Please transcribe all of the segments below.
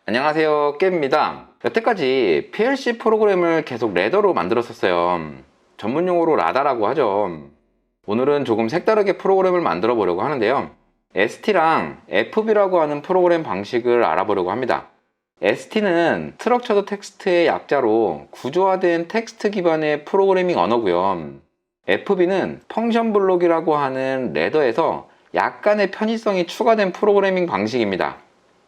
안녕하세요, 깨입니다. 여태까지 PLC 프로그램을 계속 레더로 만들었었어요. 전문용어로 라다라고 하죠. 오늘은 조금 색다르게 프로그램을 만들어 보려고 하는데요. ST랑 FB라고 하는 프로그램 방식을 알아보려고 합니다. ST는 스트럭처드 텍스트의 약자로 구조화된 텍스트 기반의 프로그래밍 언어고요. FB는 펑션 블록이라고 하는 레더에서 약간의 편의성이 추가된 프로그래밍 방식입니다.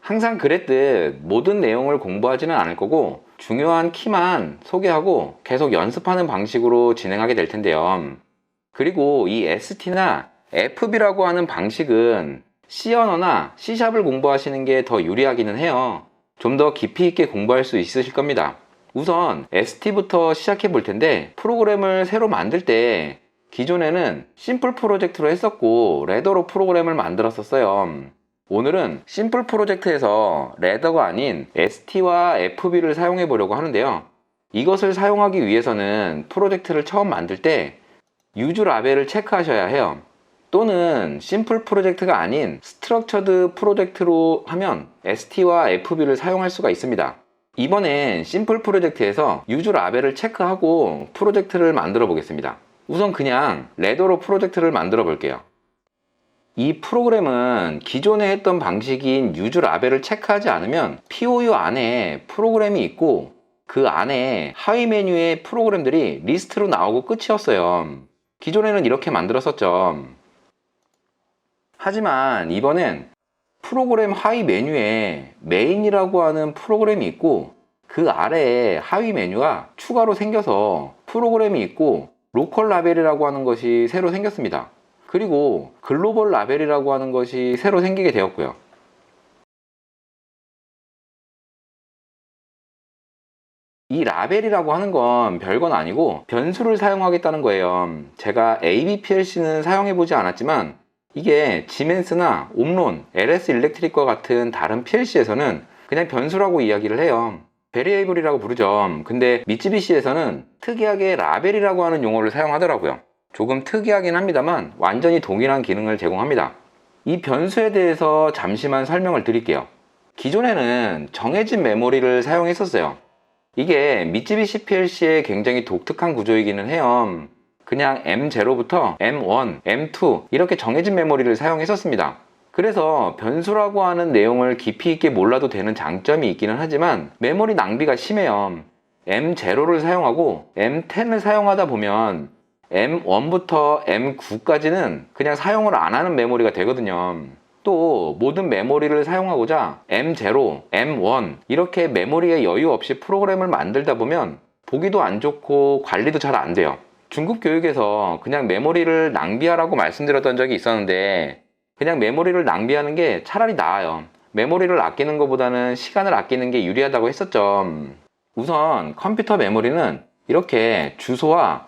항상 그랬듯 모든 내용을 공부하지는 않을 거고 중요한 키만 소개하고 계속 연습하는 방식으로 진행하게 될 텐데요. 그리고 이 ST나 FB라고 하는 방식은 C 언어나 C샵을 공부하시는 게 더 유리하기는 해요. 좀 더 깊이 있게 공부할 수 있으실 겁니다. 우선 ST부터 시작해 볼 텐데, 프로그램을 새로 만들 때 기존에는 심플 프로젝트로 했었고 레더로 프로그램을 만들었었어요. 오늘은 심플 프로젝트에서 레더가 아닌 ST와 FB를 사용해 보려고 하는데요. 이것을 사용하기 위해서는 프로젝트를 처음 만들 때 유즈 라벨을 체크하셔야 해요. 또는 심플 프로젝트가 아닌 스트럭처드 프로젝트로 하면 ST와 FB를 사용할 수가 있습니다. 이번엔 심플 프로젝트에서 유즈 라벨을 체크하고 프로젝트를 만들어 보겠습니다. 우선 그냥 레더로 프로젝트를 만들어 볼게요. 이 프로그램은 기존에 했던 방식인 유즈 라벨을 체크하지 않으면 POU 안에 프로그램이 있고 그 안에 하위 메뉴의 프로그램들이 리스트로 나오고 끝이었어요. 기존에는 이렇게 만들었었죠. 하지만 이번엔 프로그램 하위 메뉴에 메인이라고 하는 프로그램이 있고 그 아래에 하위 메뉴가 추가로 생겨서 프로그램이 있고 로컬 라벨이라고 하는 것이 새로 생겼습니다. 그리고 글로벌 라벨이라고 하는 것이 새로 생기게 되었고요. 이 라벨이라고 하는 건 별건 아니고 변수를 사용하겠다는 거예요. 제가 ABPLC는 사용해보지 않았지만 이게 지멘스나 옴론, LS 일렉트릭과 같은 다른 PLC에서는 그냥 변수라고 이야기를 해요. 베리에이블이라고 부르죠. 근데 미쯔비시에서는 특이하게 라벨이라고 하는 용어를 사용하더라고요. 조금 특이하긴 합니다만 완전히 동일한 기능을 제공합니다. 이 변수에 대해서 잠시만 설명을 드릴게요. 기존에는 정해진 메모리를 사용했었어요. 이게 미쯔비시 PLC의 굉장히 독특한 구조이기는 해요. 그냥 M0부터 M1, M2 이렇게 정해진 메모리를 사용했었습니다. 그래서 변수라고 하는 내용을 깊이 있게 몰라도 되는 장점이 있기는 하지만 메모리 낭비가 심해요. M0를 사용하고 M10을 사용하다 보면 M1부터 M9까지는 그냥 사용을 안 하는 메모리가 되거든요. 또 모든 메모리를 사용하고자 M0, M1 이렇게 메모리에 여유 없이 프로그램을 만들다 보면 보기도 안 좋고 관리도 잘 안 돼요. 중급 교육에서 그냥 메모리를 낭비하라고 말씀드렸던 적이 있었는데 그냥 메모리를 낭비하는 게 차라리 나아요. 메모리를 아끼는 것보다는 시간을 아끼는 게 유리하다고 했었죠. 우선 컴퓨터 메모리는 이렇게 주소와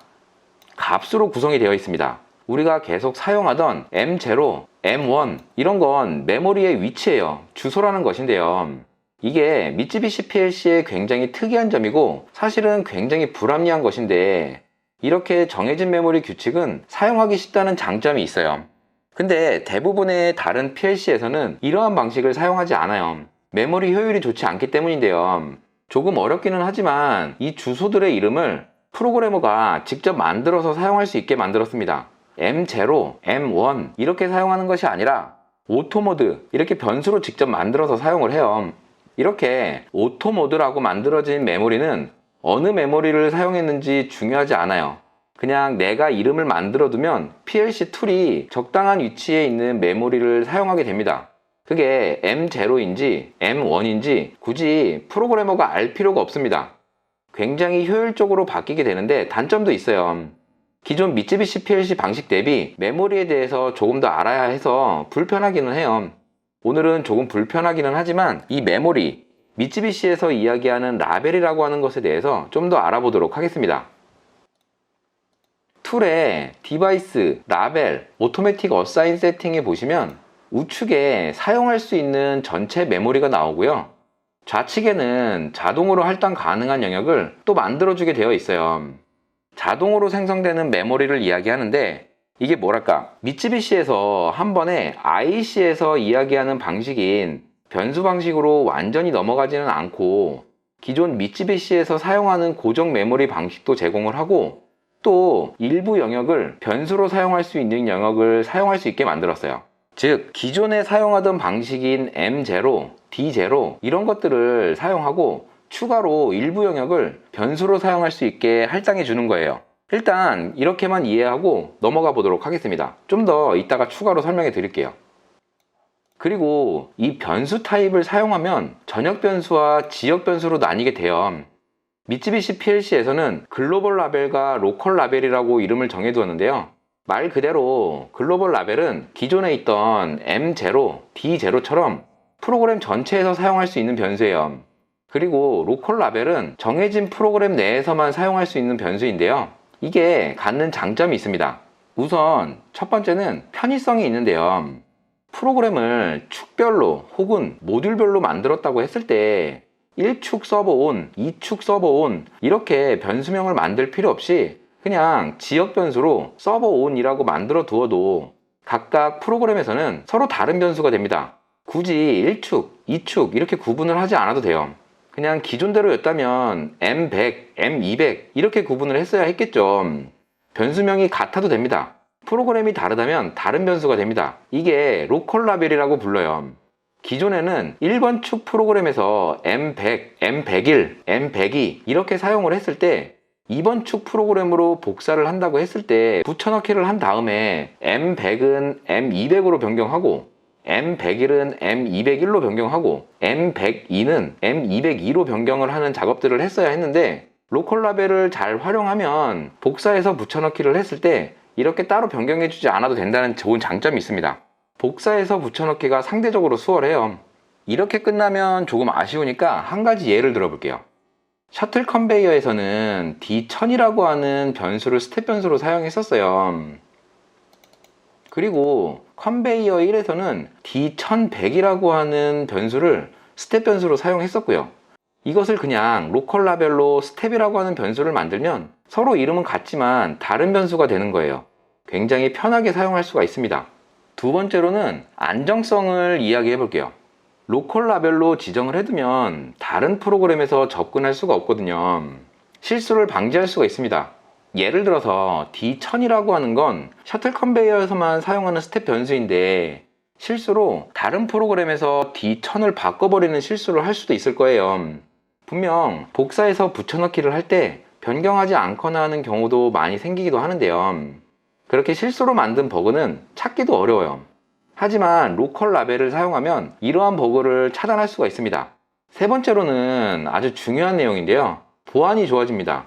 값으로 구성이 되어 있습니다. 우리가 계속 사용하던 M0, M1 이런 건 메모리의 위치예요. 주소라는 것인데요. 이게 미쯔비시 PLC의 굉장히 특이한 점이고 사실은 굉장히 불합리한 것인데 이렇게 정해진 메모리 규칙은 사용하기 쉽다는 장점이 있어요. 근데 대부분의 다른 PLC에서는 이러한 방식을 사용하지 않아요. 메모리 효율이 좋지 않기 때문인데요. 조금 어렵기는 하지만 이 주소들의 이름을 프로그래머가 직접 만들어서 사용할 수 있게 만들었습니다. M0, M1 이렇게 사용하는 것이 아니라 오토모드 이렇게 변수로 직접 만들어서 사용을 해요. 이렇게 오토모드라고 만들어진 메모리는 어느 메모리를 사용했는지 중요하지 않아요. 그냥 내가 이름을 만들어 두면 PLC 툴이 적당한 위치에 있는 메모리를 사용하게 됩니다. 그게 M0인지 M1인지 굳이 프로그래머가 알 필요가 없습니다. 굉장히 효율적으로 바뀌게 되는데 단점도 있어요. 기존 미쯔비시 PLC 방식 대비 메모리에 대해서 조금 더 알아야 해서 불편하기는 해요. 오늘은 조금 불편하기는 하지만 이 메모리, 미쯔비시에서 이야기하는 라벨이라고 하는 것에 대해서 좀 더 알아보도록 하겠습니다. 툴에 디바이스, 라벨, 오토매틱 어사인 세팅에 보시면 우측에 사용할 수 있는 전체 메모리가 나오고요. 좌측에는 자동으로 할당 가능한 영역을 또 만들어주게 되어 있어요. 자동으로 생성되는 메모리를 이야기하는데 이게 뭐랄까 미쯔비시에서 한 번에 IC에서 이야기하는 방식인 변수 방식으로 완전히 넘어가지는 않고 기존 미쯔비시에서 사용하는 고정 메모리 방식도 제공을 하고 또 일부 영역을 변수로 사용할 수 있는 영역을 사용할 수 있게 만들었어요. 즉 기존에 사용하던 방식인 M0, D0 이런 것들을 사용하고 추가로 일부 영역을 변수로 사용할 수 있게 할당해 주는 거예요. 일단 이렇게만 이해하고 넘어가 보도록 하겠습니다. 좀 더 이따가 추가로 설명해 드릴게요. 그리고 이 변수 타입을 사용하면 전역 변수와 지역 변수로 나뉘게 돼요. 미쯔비시 PLC에서는 글로벌 라벨과 로컬 라벨이라고 이름을 정해두었는데요. 말 그대로 글로벌 라벨은 기존에 있던 M0, D0처럼 프로그램 전체에서 사용할 수 있는 변수예요. 그리고 로컬 라벨은 정해진 프로그램 내에서만 사용할 수 있는 변수인데요. 이게 갖는 장점이 있습니다. 우선 첫 번째는 편의성이 있는데요. 프로그램을 축별로 혹은 모듈별로 만들었다고 했을 때 1축 서버 온, 2축 서버 온 이렇게 변수명을 만들 필요 없이 그냥 지역 변수로 서버 온이라고 만들어 두어도 각각 프로그램에서는 서로 다른 변수가 됩니다. 굳이 1축, 2축 이렇게 구분을 하지 않아도 돼요. 그냥 기존대로였다면 M100, M200 이렇게 구분을 했어야 했겠죠. 변수명이 같아도 됩니다. 프로그램이 다르다면 다른 변수가 됩니다. 이게 로컬 라벨이라고 불러요. 기존에는 1번 축 프로그램에서 M100, M101, M102 이렇게 사용을 했을 때 2번 축 프로그램으로 복사를 한다고 했을 때 붙여넣기를 한 다음에 M100은 M200으로 변경하고 M101은 M201로 변경하고 M102는 M202로 변경을 하는 작업들을 했어야 했는데 로컬 라벨을 잘 활용하면 복사해서 붙여넣기를 했을 때 이렇게 따로 변경해주지 않아도 된다는 좋은 장점이 있습니다. 복사해서 붙여넣기가 상대적으로 수월해요. 이렇게 끝나면 조금 아쉬우니까 한 가지 예를 들어볼게요. 셔틀 컨베이어에서는 D1000이라고 하는 변수를 스텝 변수로 사용했었어요. 그리고 컨베이어 1에서는 D1100이라고 하는 변수를 스텝 변수로 사용했었고요. 이것을 그냥 로컬 라벨로 스텝이라고 하는 변수를 만들면 서로 이름은 같지만 다른 변수가 되는 거예요. 굉장히 편하게 사용할 수가 있습니다. 두 번째로는 안정성을 이야기해 볼게요. 로컬 라벨로 지정을 해두면 다른 프로그램에서 접근할 수가 없거든요. 실수를 방지할 수가 있습니다. 예를 들어서 D1000이라고 하는 건 셔틀 컨베이어에서만 사용하는 스텝 변수인데 실수로 다른 프로그램에서 D1000을 바꿔버리는 실수를 할 수도 있을 거예요. 분명 복사해서 붙여넣기를 할 때 변경하지 않거나 하는 경우도 많이 생기기도 하는데요. 그렇게 실수로 만든 버그는 찾기도 어려워요. 하지만 로컬 라벨을 사용하면 이러한 버그를 차단할 수가 있습니다. 세 번째로는 아주 중요한 내용인데요. 보안이 좋아집니다.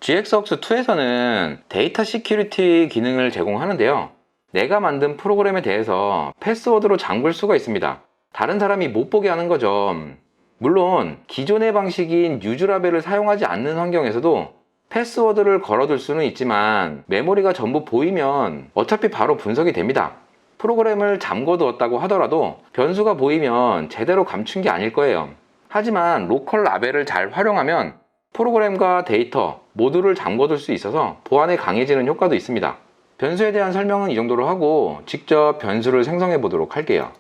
GXworks2에서는 데이터 시큐리티 기능을 제공하는데요. 내가 만든 프로그램에 대해서 패스워드로 잠글 수가 있습니다. 다른 사람이 못 보게 하는 거죠. 물론 기존의 방식인 유즈 라벨을 사용하지 않는 환경에서도 패스워드를 걸어둘 수는 있지만 메모리가 전부 보이면 어차피 바로 분석이 됩니다. 프로그램을 잠궈두었다고 하더라도 변수가 보이면 제대로 감춘 게 아닐 거예요. 하지만 로컬 라벨을 잘 활용하면 프로그램과 데이터 모두를 잠궈둘 수 있어서 보안에 강해지는 효과도 있습니다. 변수에 대한 설명은 이 정도로 하고 직접 변수를 생성해 보도록 할게요.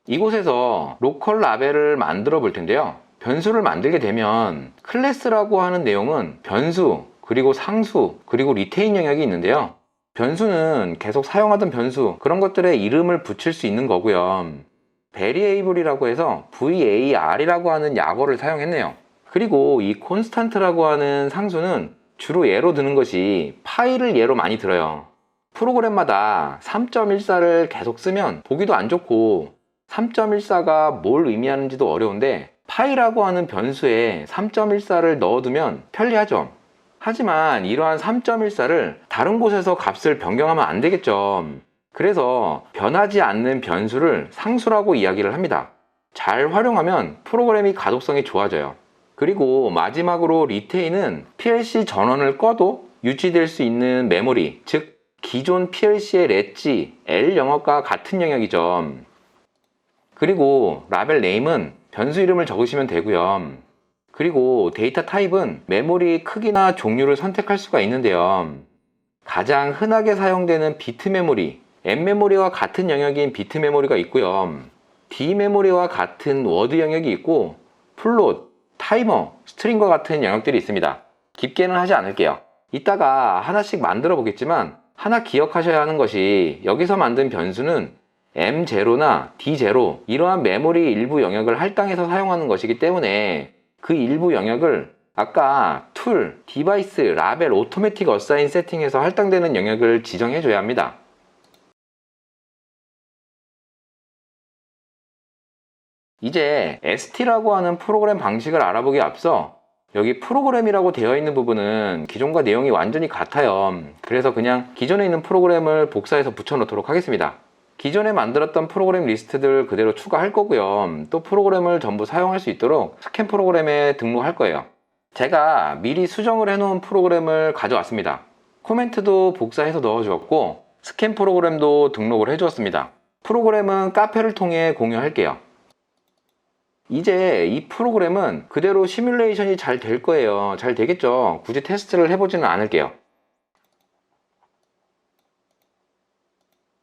이곳에서 로컬 라벨을 만들어 볼 텐데요. 변수를 만들게 되면 클래스라고 하는 내용은 변수, 그리고 상수, 그리고 리테인 영역이 있는데요. 변수는 계속 사용하던 변수, 그런 것들의 이름을 붙일 수 있는 거고요. variable이라고 해서 var이라고 하는 약어를 사용했네요. 그리고 이 constant라고 하는 상수는 주로 예로 드는 것이 파일을 예로 많이 들어요. 프로그램마다 3.14를 계속 쓰면 보기도 안 좋고 3.14가 뭘 의미하는지도 어려운데 파이라고 하는 변수에 3.14를 넣어두면 편리하죠. 하지만 이러한 3.14를 다른 곳에서 값을 변경하면 안 되겠죠. 그래서 변하지 않는 변수를 상수라고 이야기를 합니다. 잘 활용하면 프로그램이 가독성이 좋아져요. 그리고 마지막으로 리테인은 PLC 전원을 꺼도 유지될 수 있는 메모리, 즉 기존 PLC의 렛지, L 영역과 같은 영역이죠. 그리고 라벨 네임은 변수 이름을 적으시면 되고요. 그리고 데이터 타입은 메모리 크기나 종류를 선택할 수가 있는데요. 가장 흔하게 사용되는 비트 메모리, M 메모리와 같은 영역인 비트 메모리가 있고요. D 메모리와 같은 워드 영역이 있고 플롯, 타이머, 스트링과 같은 영역들이 있습니다. 깊게는 하지 않을게요. 이따가 하나씩 만들어 보겠지만 하나 기억하셔야 하는 것이 여기서 만든 변수는 M0나 D0 이러한 메모리 일부 영역을 할당해서 사용하는 것이기 때문에 그 일부 영역을 아까 툴, 디바이스, 라벨, 오토매틱 어사인 세팅에서 할당되는 영역을 지정해 줘야 합니다. 이제 ST라고 하는 프로그램 방식을 알아보기에 앞서 여기 프로그램이라고 되어 있는 부분은 기존과 내용이 완전히 같아요. 그래서 그냥 기존에 있는 프로그램을 복사해서 붙여 놓도록 하겠습니다. 기존에 만들었던 프로그램 리스트들 그대로 추가할 거고요. 또 프로그램을 전부 사용할 수 있도록 스캔 프로그램에 등록할 거예요. 제가 미리 수정을 해놓은 프로그램을 가져왔습니다. 코멘트도 복사해서 넣어주었고 스캔 프로그램도 등록을 해주었습니다. 프로그램은 카페를 통해 공유할게요. 이제 이 프로그램은 그대로 시뮬레이션이 잘 될 거예요. 잘 되겠죠? 굳이 테스트를 해보지는 않을게요.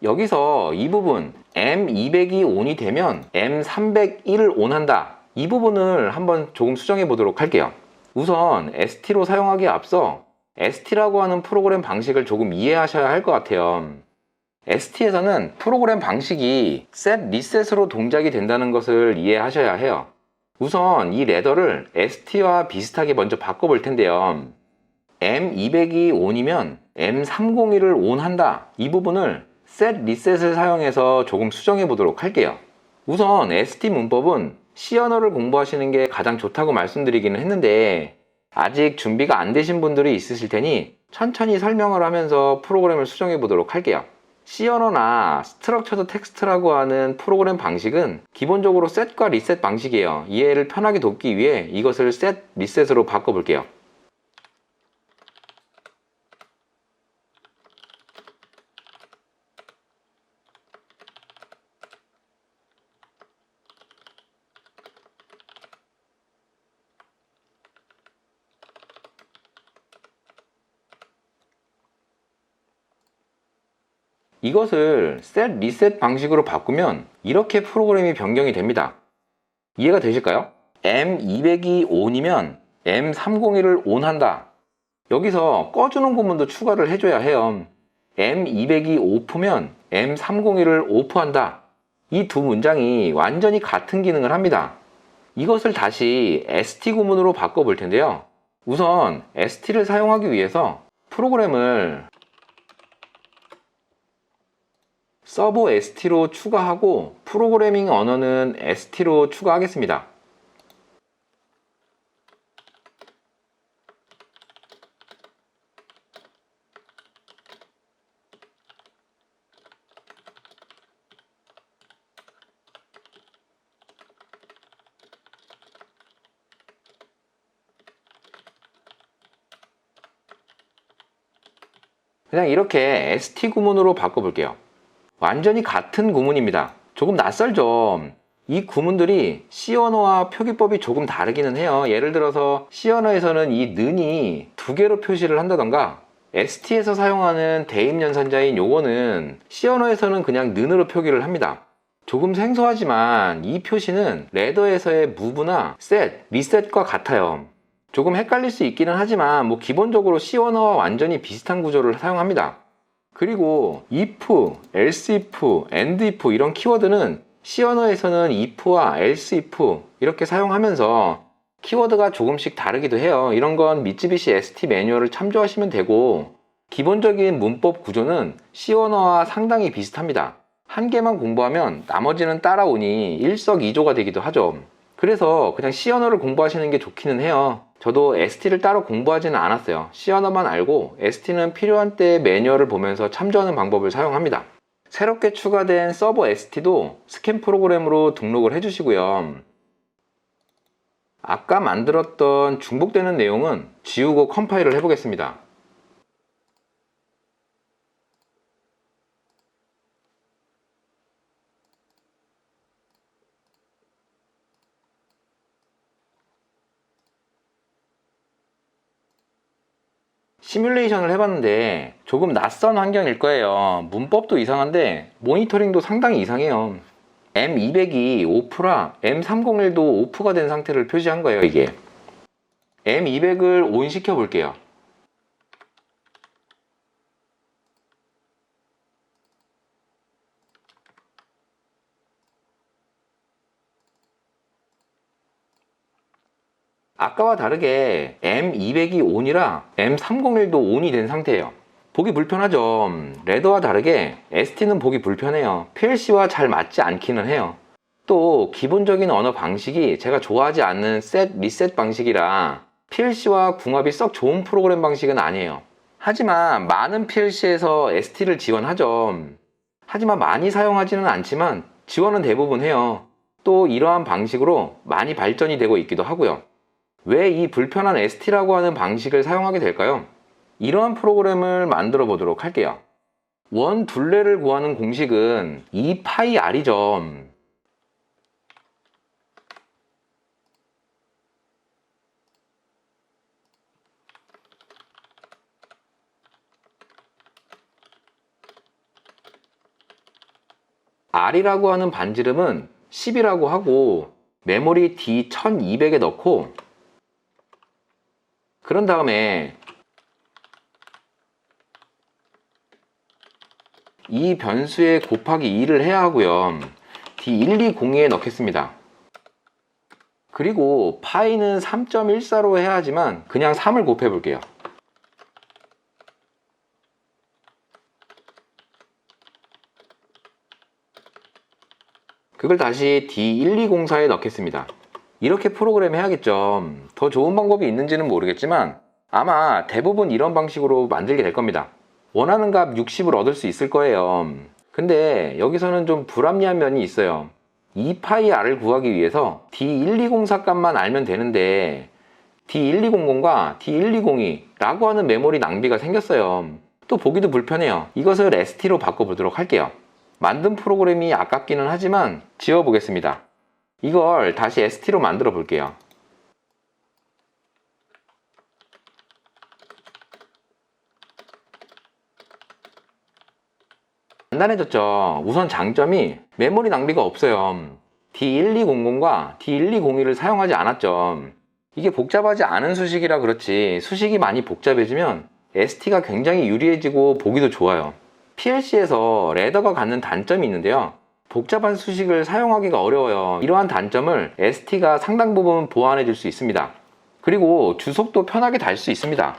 여기서 이 부분 M200이 ON이 되면 M301을 ON한다. 이 부분을 한번 조금 수정해 보도록 할게요. 우선 ST로 사용하기에 앞서 ST라고 하는 프로그램 방식을 조금 이해하셔야 할 것 같아요. ST에서는 프로그램 방식이 set, reset으로 동작이 된다는 것을 이해하셔야 해요. 우선 이 레더를 ST와 비슷하게 먼저 바꿔볼 텐데요. M200이 ON이면 M301을 ON한다. 이 부분을 set, reset을 사용해서 조금 수정해 보도록 할게요. 우선 ST 문법은 C 언어를 공부하시는 게 가장 좋다고 말씀드리기는 했는데 아직 준비가 안 되신 분들이 있으실 테니 천천히 설명을 하면서 프로그램을 수정해 보도록 할게요. C 언어나 스트럭처드 텍스트라고 하는 프로그램 방식은 기본적으로 set과 reset 방식이에요. 이해를 편하게 돕기 위해 이것을 set, reset으로 바꿔볼게요. 이것을 set, reset 방식으로 바꾸면 이렇게 프로그램이 변경이 됩니다. 이해가 되실까요? M200이 ON이면 M301을 ON한다. 여기서 꺼주는 구문도 추가를 해줘야 해요. M200이 OFF면 M301을 OFF한다. 이 두 문장이 완전히 같은 기능을 합니다. 이것을 다시 ST 구문으로 바꿔볼 텐데요. 우선 ST를 사용하기 위해서 프로그램을 서버 ST로 추가하고 프로그래밍 언어는 ST로 추가하겠습니다. 그냥 이렇게 ST 구문으로 바꿔볼게요. 완전히 같은 구문입니다. 조금 낯설죠? 이 구문들이 C 언어와 표기법이 조금 다르기는 해요. 예를 들어서 C 언어에서는 이 는이 두 개로 표시를 한다던가 ST에서 사용하는 대입연산자인 요거는 C 언어에서는 그냥 는으로 표기를 합니다. 조금 생소하지만 이 표시는 레더에서의 move나 set, reset과 같아요. 조금 헷갈릴 수 있기는 하지만 기본적으로 C 언어와 완전히 비슷한 구조를 사용합니다. 그리고 if, else if, and if 이런 키워드는 C 언어에서는 if와 else if 이렇게 사용하면서 키워드가 조금씩 다르기도 해요. 이런 건 미쯔비시 ST 매뉴얼을 참조하시면 되고 기본적인 문법 구조는 C 언어와 상당히 비슷합니다. 한 개만 공부하면 나머지는 따라오니 일석이조가 되기도 하죠. 그래서 그냥 C 언어를 공부하시는 게 좋기는 해요. 저도 ST를 따로 공부하지는 않았어요. C 언어만 알고 ST는 필요한 때 매뉴얼을 보면서 참조하는 방법을 사용합니다. 새롭게 추가된 서버 ST도 스캔 프로그램으로 등록을 해주시고요. 아까 만들었던 중복되는 내용은 지우고 컴파일을 해보겠습니다. 시뮬레이션을 해봤는데 조금 낯선 환경일 거예요. 문법도 이상한데 모니터링도 상당히 이상해요. M200이 오프라 M301도 오프가 된 상태를 표시한 거예요. 이게 M200을 온 시켜 볼게요. 아까와 다르게 M200이 온이라 M301도 온이 된 상태예요. 보기 불편하죠. 레더와 다르게 ST는 보기 불편해요. PLC와 잘 맞지 않기는 해요. 또 기본적인 언어 방식이 제가 좋아하지 않는 셋, 리셋 방식이라 PLC와 궁합이 썩 좋은 프로그램 방식은 아니에요. 하지만 많은 PLC에서 ST를 지원하죠. 하지만 많이 사용하지는 않지만 지원은 대부분 해요. 또 이러한 방식으로 많이 발전이 되고 있기도 하고요. 왜 이 불편한 ST라고 하는 방식을 사용하게 될까요? 이러한 프로그램을 만들어 보도록 할게요. 원 둘레를 구하는 공식은 2파이R이죠. R이라고 하는 반지름은 10이라고 하고 메모리 D1200에 넣고 그런 다음에 이 변수에 곱하기 2를 해야 하고요. D1202에 넣겠습니다. 그리고 파이는 3.14로 해야 하지만 그냥 3을 곱해 볼게요. 그걸 다시 D1204에 넣겠습니다. 이렇게 프로그램 해야겠죠. 더 좋은 방법이 있는지는 모르겠지만 아마 대부분 이런 방식으로 만들게 될 겁니다. 원하는 값 60을 얻을 수 있을 거예요. 근데 여기서는 좀 불합리한 면이 있어요. 2파이R을 구하기 위해서 D1204 값만 알면 되는데 D1200과 D1202라고 하는 메모리 낭비가 생겼어요. 또 보기도 불편해요. 이것을 ST로 바꿔보도록 할게요. 만든 프로그램이 아깝기는 하지만 지워보겠습니다. 이걸 다시 ST로 만들어 볼게요. 간단해졌죠. 우선 장점이 메모리 낭비가 없어요. D1200과 D1202를 사용하지 않았죠. 이게 복잡하지 않은 수식이라 그렇지 수식이 많이 복잡해지면 ST가 굉장히 유리해지고 보기도 좋아요. PLC에서 레더가 갖는 단점이 있는데요. 복잡한 수식을 사용하기가 어려워요. 이러한 단점을 ST가 상당 부분 보완해 줄 수 있습니다. 그리고 주석도 편하게 달 수 있습니다.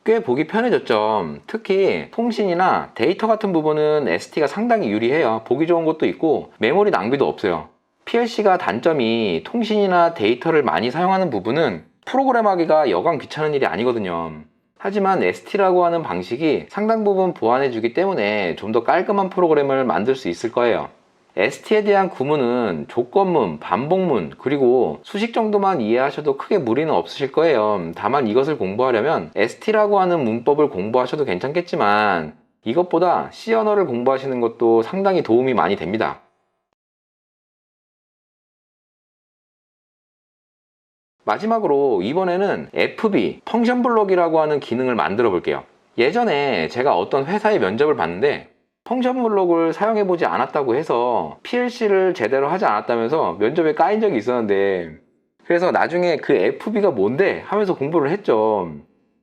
꽤 보기 편해졌죠. 특히 통신이나 데이터 같은 부분은 ST가 상당히 유리해요. 보기 좋은 것도 있고 메모리 낭비도 없어요. PLC가 단점이 통신이나 데이터를 많이 사용하는 부분은 프로그램하기가 여간 귀찮은 일이 아니거든요. 하지만 ST라고 하는 방식이 상당 부분 보완해 주기 때문에 좀 더 깔끔한 프로그램을 만들 수 있을 거예요. ST에 대한 구문은 조건문, 반복문, 그리고 수식 정도만 이해하셔도 크게 무리는 없으실 거예요. 다만 이것을 공부하려면 ST라고 하는 문법을 공부하셔도 괜찮겠지만 이것보다 C 언어를 공부하시는 것도 상당히 도움이 많이 됩니다. 마지막으로 이번에는 FB, 펑션 블록이라고 하는 기능을 만들어 볼게요. 예전에 제가 어떤 회사의 면접을 봤는데 펑션 블록을 사용해 보지 않았다고 해서 PLC를 제대로 하지 않았다면서 면접에 까인 적이 있었는데 그래서 나중에 그 FB가 뭔데 하면서 공부를 했죠.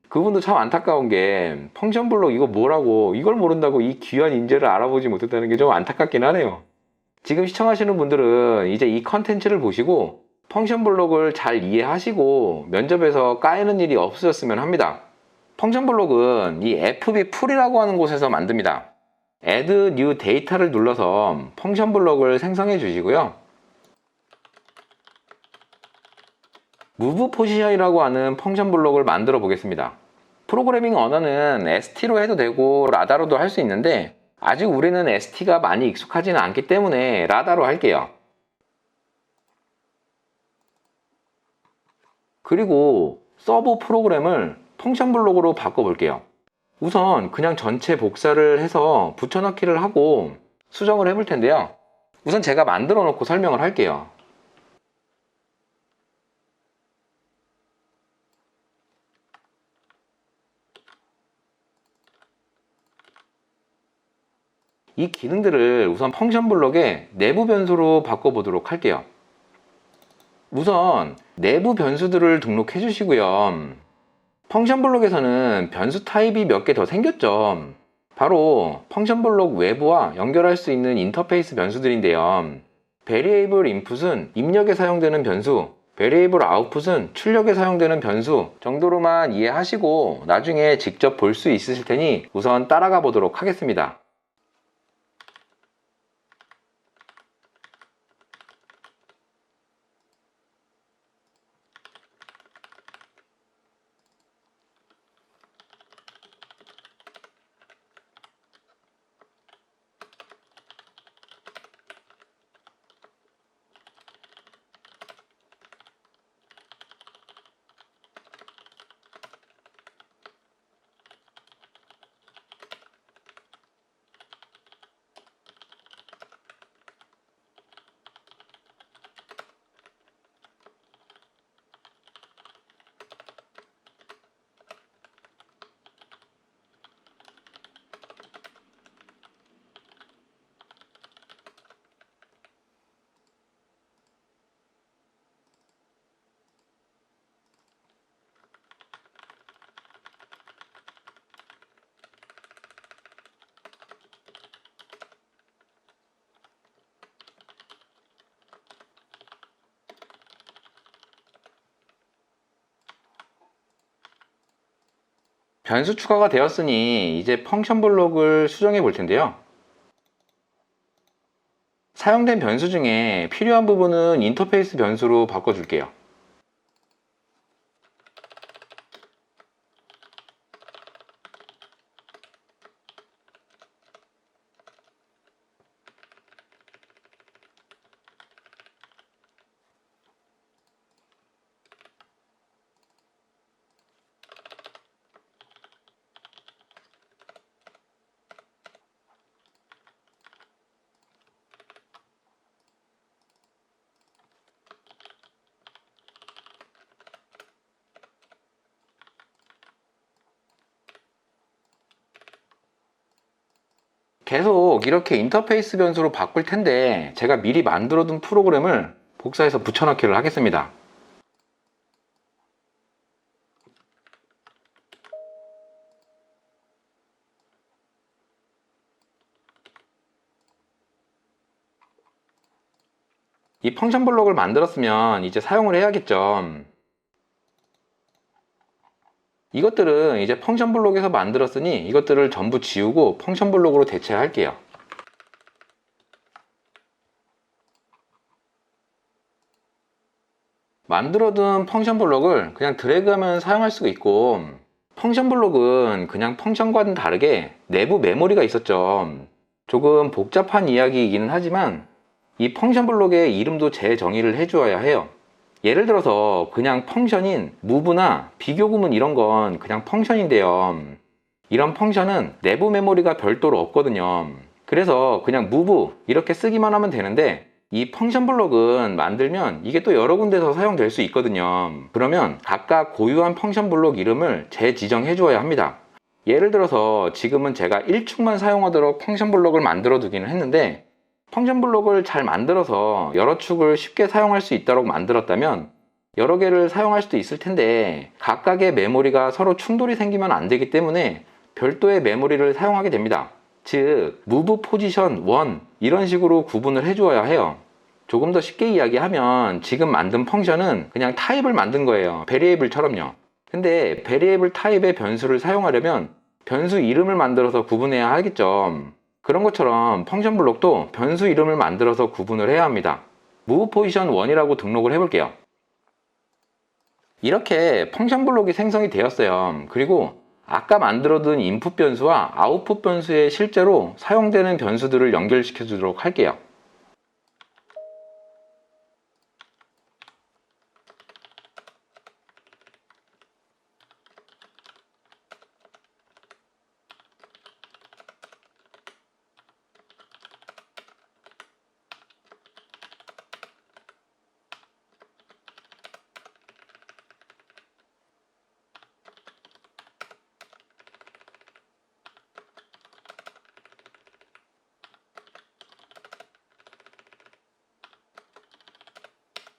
그분도 참 안타까운 게 펑션 블록 이거 뭐라고 이걸 모른다고 이 귀한 인재를 알아보지 못했다는 게 좀 안타깝긴 하네요. 지금 시청하시는 분들은 이제 이 컨텐츠를 보시고 펑션 블록을 잘 이해하시고 면접에서 까이는 일이 없으셨으면 합니다. 펑션 블록은 이 FB 풀이라고 하는 곳에서 만듭니다. Add New Data를 눌러서 펑션 블록을 생성해 주시고요. Move Position이라고 하는 펑션 블록을 만들어 보겠습니다. 프로그래밍 언어는 ST로 해도 되고 라다로도 할 수 있는데 아직 우리는 ST가 많이 익숙하지는 않기 때문에 라다로 할게요. 그리고 서브 프로그램을 펑션 블록으로 바꿔볼게요. 우선 그냥 전체 복사를 해서 붙여넣기를 하고 수정을 해볼 텐데요. 우선 제가 만들어 놓고 설명을 할게요. 이 기능들을 우선 펑션 블록의 내부 변수로 바꿔보도록 할게요. 우선 내부 변수들을 등록해 주시고요. 펑션 블록에서는 변수 타입이 몇 개 더 생겼죠. 바로 펑션 블록 외부와 연결할 수 있는 인터페이스 변수들인데요. 베리에이블 인풋은 입력에 사용되는 변수, 베리에이블 아웃풋은 출력에 사용되는 변수 정도로만 이해하시고 나중에 직접 볼 수 있으실 테니 우선 따라가 보도록 하겠습니다. 변수 추가가 되었으니 이제 펑션 블록을 수정해 볼 텐데요. 사용된 변수 중에 필요한 부분은 인터페이스 변수로 바꿔줄게요. 계속 이렇게 인터페이스 변수로 바꿀 텐데 제가 미리 만들어둔 프로그램을 복사해서 붙여넣기를 하겠습니다. 이 펑션 블록을 만들었으면 이제 사용을 해야겠죠. 이것들은 이제 펑션 블록에서 만들었으니 이것들을 전부 지우고 펑션 블록으로 대체할게요. 만들어둔 펑션 블록을 그냥 드래그하면 사용할 수가 있고, 펑션 블록은 그냥 펑션과는 다르게 내부 메모리가 있었죠. 조금 복잡한 이야기이기는 하지만 이 펑션 블록의 이름도 재정의를 해주어야 해요. 예를 들어서 그냥 펑션인 move나 비교구문 이런 건 그냥 펑션인데요. 이런 펑션은 내부 메모리가 별도로 없거든요. 그래서 그냥 move 이렇게 쓰기만 하면 되는데, 이 펑션 블록은 만들면 이게 또 여러 군데서 사용될 수 있거든요. 그러면 각각 고유한 펑션 블록 이름을 재지정해 주어야 합니다. 예를 들어서 지금은 제가 1축만 사용하도록 펑션 블록을 만들어 두기는 했는데, 펑션 블록을 잘 만들어서 여러 축을 쉽게 사용할 수 있도록 만들었다면 여러 개를 사용할 수도 있을 텐데, 각각의 메모리가 서로 충돌이 생기면 안 되기 때문에 별도의 메모리를 사용하게 됩니다. 즉 move position 1 이런 식으로 구분을 해 주어야 해요. 조금 더 쉽게 이야기하면 지금 만든 펑션은 그냥 타입을 만든 거예요. 베리에이블처럼요. 근데 베리에이블 타입의 변수를 사용하려면 변수 이름을 만들어서 구분해야 하겠죠. 그런 것처럼 펑션 블록도 변수 이름을 만들어서 구분을 해야 합니다. move position 1이라고 등록을 해볼게요. 이렇게 펑션 블록이 생성이 되었어요. 그리고 아까 만들어둔 인풋 변수와 아웃풋 변수에 실제로 사용되는 변수들을 연결시켜 주도록 할게요.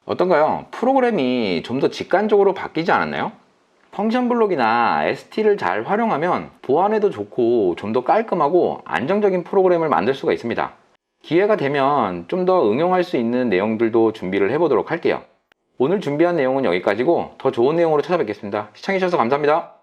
어떤가요? 프로그램이 좀 더 직관적으로 바뀌지 않았나요? 펑션 블록이나 ST를 잘 활용하면 보안에도 좋고 좀 더 깔끔하고 안정적인 프로그램을 만들 수가 있습니다. 기회가 되면 좀 더 응용할 수 있는 내용들도 준비를 해보도록 할게요. 오늘 준비한 내용은 여기까지고 더 좋은 내용으로 찾아뵙겠습니다. 시청해주셔서 감사합니다.